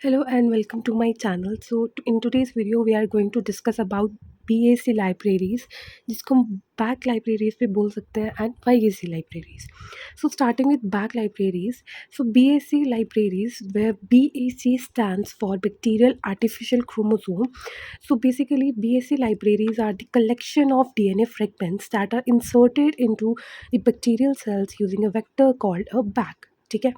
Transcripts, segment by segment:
Hello and welcome to my channel. In today's video we are going to discuss about BAC libraries, जिसको हम back libraries भी बोल सकते हैं, and YAC libraries. So starting with back libraries, so BAC libraries, where BAC stands for bacterial artificial chromosome. So basically BAC libraries are the collection of DNA fragments that are inserted into the bacterial cells using a vector called a back. ठीक है,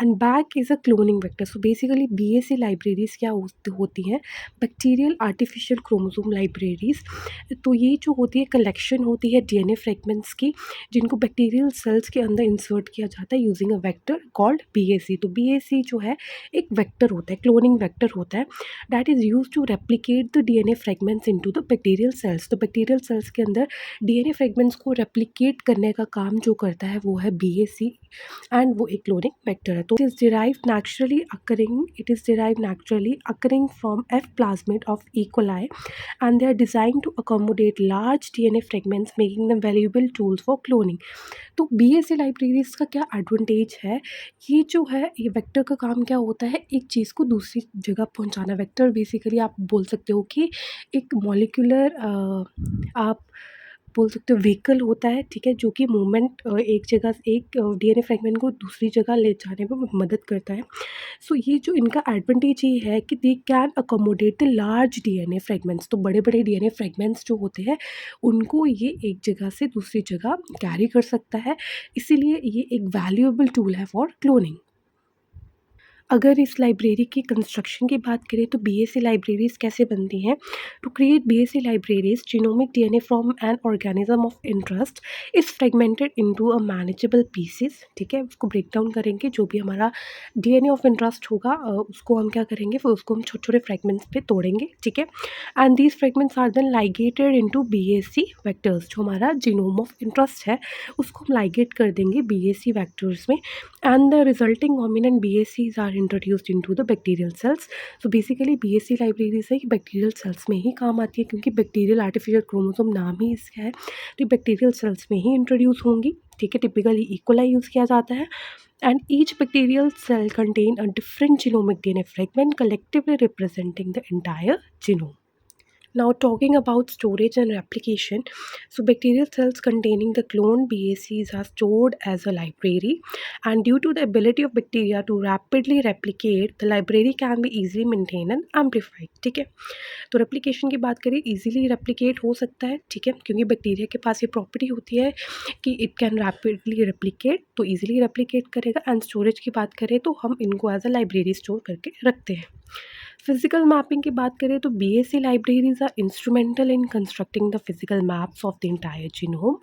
and back is a cloning vector. So basically BAC libraries क्या होती हैं, bacterial artificial chromosome libraries. तो ये जो होती है कलेक्शन होती है DNA फ्रेगमेंट्स की, जिनको बैक्टीरियल सेल्स के अंदर इंसर्ट किया जाता है using a vector called BAC. तो BAC जो है एक वेक्टर होता है, क्लोनिंग वेक्टर होता है, that is used to replicate the DNA fragments into the bacterial cells. तो बैक्टीरियल सेल्स के अंदर DNA फ्रेगमेंट्स को रेप्लिकेट करने का काम जो करता है वो है BAC, एंड वो एक क्लोनिंग वेक्टर है. तो it is derived naturally occurring from F plasmid of E. coli, and they are designed to accommodate large DNA fragments, making them valuable tools for cloning. तो BAC लाइब्रेरीज़ का क्या advantage है, ये जो है ये वेक्टर का काम क्या होता है, एक चीज़ को दूसरी जगह पहुंचाना. वेक्टर बेसिकली आप बोल सकते हो कि एक मॉलिक्यूलर आप बोल सकते हो व्हीकल होता है, ठीक है, जो कि मूवमेंट एक जगह से एक DNA फ्रेगमेंट को दूसरी जगह ले जाने में मदद करता है. सो ये जो इनका एडवांटेज ये है कि they can accommodate the large DNA fragments. तो बड़े बड़े DNA फ्रेगमेंट्स जो होते हैं उनको ये एक जगह से दूसरी जगह कैरी कर सकता है, इसीलिए ये एक वैल्यूएबल टूल है फॉर क्लोनिंग. अगर इस लाइब्रेरी की कंस्ट्रक्शन की बात करें तो BAC लाइब्रेरीज़ कैसे बनती हैं. To create BAC libraries, genomic DNA from an organism of interest is fragmented into a manageable pieces. ठीक है, उसको ब्रेक डाउन करेंगे, जो भी हमारा DNA ऑफ इंटरेस्ट होगा उसको हम क्या करेंगे, फिर उसको हम छोटे छोटे फ्रेगमेंट्स पे तोड़ेंगे. ठीक है, and these fragments are then ligated into BAC vectors. जो हमारा जीनोम ऑफ इंटरेस्ट है उसको हम लाइगेट कर देंगे BAC वेक्टर्स में, and the resulting hominin BACs are introduced into the bacterial cells. So basically BAC libraries है कि बैक्टीरियल सेल्स में ही काम आती है, क्योंकि बैक्टीरियल आर्टिफिशियल क्रोमोसोम नाम ही इसका है, तो बैक्टीरियल सेल्स में ही इंट्रोड्यूस होंगी. ठीक है, टिपिकली E. coli यूज़ किया जाता है, and each bacterial cell contain a different genomic DNA fragment collectively representing the entire genome. Now talking about storage and replication, so bacterial cells containing the cloned BACs are stored as a library, and due to the ability of bacteria to rapidly replicate, the library can be easily maintained and amplified. ठीक है, तो replication की बात करें, easily replicate हो सकता है. ठीक है, क्योंकि बैक्टीरिया के पास ये प्रॉपर्टी होती है कि इट कैन रैपिडली रेप्लिकेट, तो इजीली रेप्लिकेट करेगा. एंड स्टोरेज की बात करें तो हम इनको एज अ लाइब्रेरी स्टोर करके रखते हैं. फिजिकल मैपिंग की बात करें तो BAC libraries are instrumental in constructing the physical maps of the entire genome,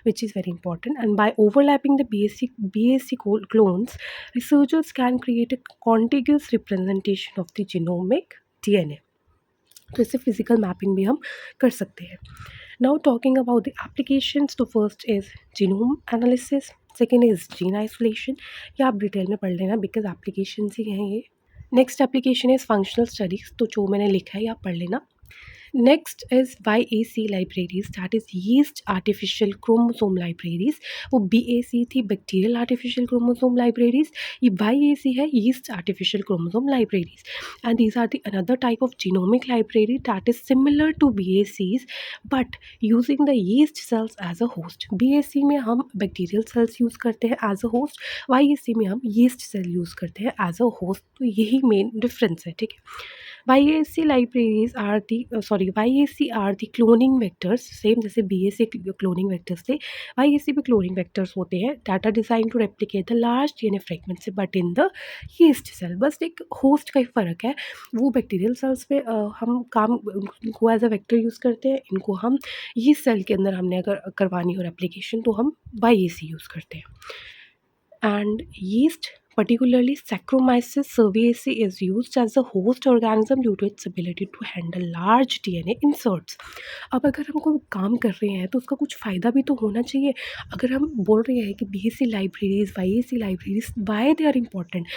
which is very important. And by overlapping the BAC clones, researchers can create a contiguous representation of the genomic DNA. तो इससे physical mapping भी हम कर सकते हैं. Now talking about the applications, तो first is genome analysis, second is gene isolation. ये आप डिटेल में पढ़ लेना बिकॉज एप्लीकेशंस ही हैं ये. Next application is functional studies, तो जो मैंने लिखा है आप पढ़ लेना. Next is YAC libraries, that is yeast artificial chromosome libraries. वो BAC थी बैक्टीरियल आर्टिफिशियल क्रोमोसोम लाइब्रेरीज़, ये YAC है yeast artificial chromosome libraries. And these are the another type of genomic library that is similar to BACs but using the yeast cells as a host. BAC में हम bacterial cells use करते हैं as a host, YAC में हम yeast cell use करते हैं as a host. तो यही मेन डिफरेंस है. ठीक है, YAC libraries are YAC are the cloning vectors, same जैसे BAC cloning vectors थे, YAC भी cloning vectors होते हैं that are designed to replicate the large DNA fragments but in the yeast cell. बस एक होस्ट का ही फ़र्क है. वो बैक्टीरियल सेल्स पे हम काम इनको एज अ वेक्टर यूज़ करते हैं, इनको हम यीस्ट सेल के अंदर हमने अगर करवानी हो रेप्लिकेशन तो हम YAC यूज़ करते हैं. And yeast particularly Saccharomyces cerevisiae is used as a host organism due to its ability to handle large DNA inserts. अब अगर हम कोई काम कर रहे हैं तो उसका कुछ फ़ायदा भी तो होना चाहिए। अगर हम बोल रहे हैं कि BSC libraries, YAC libraries, why they are important?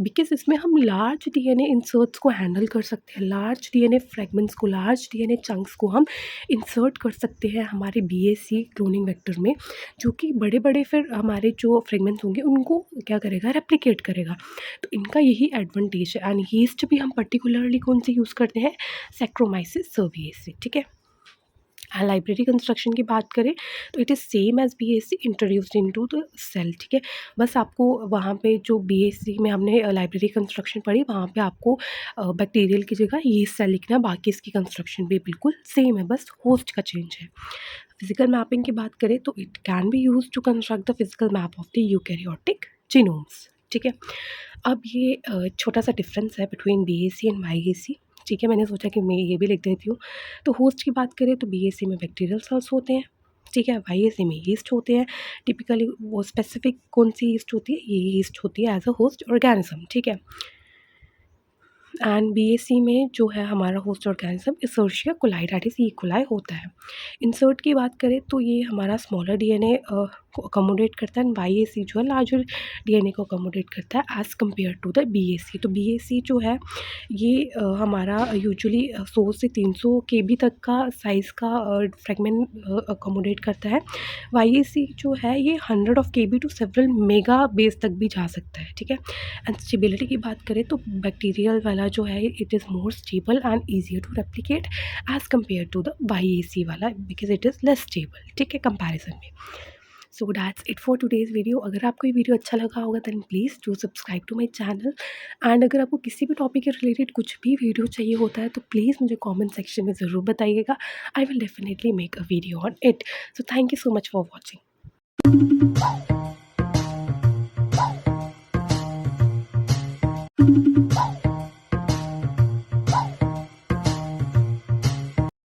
Because इसमें हम लार्ज डीएनए इंसर्ट्स को हैंडल कर सकते हैं, लार्ज डीएनए फ्रैगमेंट्स को, लार्ज डीएनए चंक्स को हम इंसर्ट कर सकते हैं हमारे बीएससी क्लोनिंग वेक्टर में, जो कि बड़े-बड़े फिर हमारे जो फ्रैगमेंट्स होंगे उनको क्या करेगा, रेप्लिकेट करेगा। तो इनका यही एडवांटेज है। एंड यीस्ट भी हम पर्टिकुलरली कौन-सी यूज़ करते हैं? सैक्रोमाइसिस सर्विएसिस, ठीक है? लाइब्रेरी कंस्ट्रक्शन की बात करें तो it is same as BSC introduced into the cell, ठीक है? बस आपको वहाँ पे जो बीएससी में हमने लाइब्रेरी कंस्ट्रक्शन पढ़ी, वहाँ पे आपको बैक्टीरियल की जगह यीस्ट सेल लिखना है, बाकी इसकी कंस्ट्रक्शन भी बिल्कुल सेम है, बस होस्ट का चेंज है। फिजिकल मैपिंग की बात करें तो it can be used to construct the physical map of the eukaryotic genomes, ठीक है? अब ये छोटा सा डिफरेंस है बिटवीन बीएससी एंड वाईएसी, ठीक है? मैंने सोचा कि मैं ये भी लिख देती हूँ। तो होस्ट की बात करें तो बीएससी में बैक्टीरियल सेल्स होते हैं, ठीक है? वाईएसी में यीस्ट होते हैं। टिपिकली वो स्पेसिफिक कौन-सी यीस्ट होती है? ये यीस्ट होती है एज़ अ होस्ट ऑर्गेनिज्म, ठीक है? एंड बीएससी में जो है हमारा host organism Escherichia coli, that is E. Coli होता है। इंसर्ट की बात करें तो ये हमारा स्मॉलर डीएनए को अकोमोडेट करता है, एंड वाईएसी जो है लार्जर डीएनए को अकोमोडेट करता है as compare to the BSC. तो बीएससी जो है ये हमारा यूजुअली 100 से 300 केबी तक का साइज़ का फ्रैगमेंट अकोमोडेट करता है। वाईएसी जो है ये 100 of KB to several mega base तक भी जा सकता है, ठीक है? एंड स्टेबिलिटी की बात करें तो बैक्टीरियल वाला जो है it is more stable and easier to replicate as compare to the YAC वाला, because it is less stable, ठीक है, कंपैरिजन में। So that's it for today's video. अगर आपको ये वीडियो अच्छा लगा होगा then please do subscribe to my channel. And अगर आपको किसी भी टॉपिक के रिलेटेड कुछ भी वीडियो चाहिए होता है तो प्लीज़ मुझे कॉमेंट सेक्शन में ज़रूर बताइएगा। I will definitely make a video on it. So thank you so much for watching.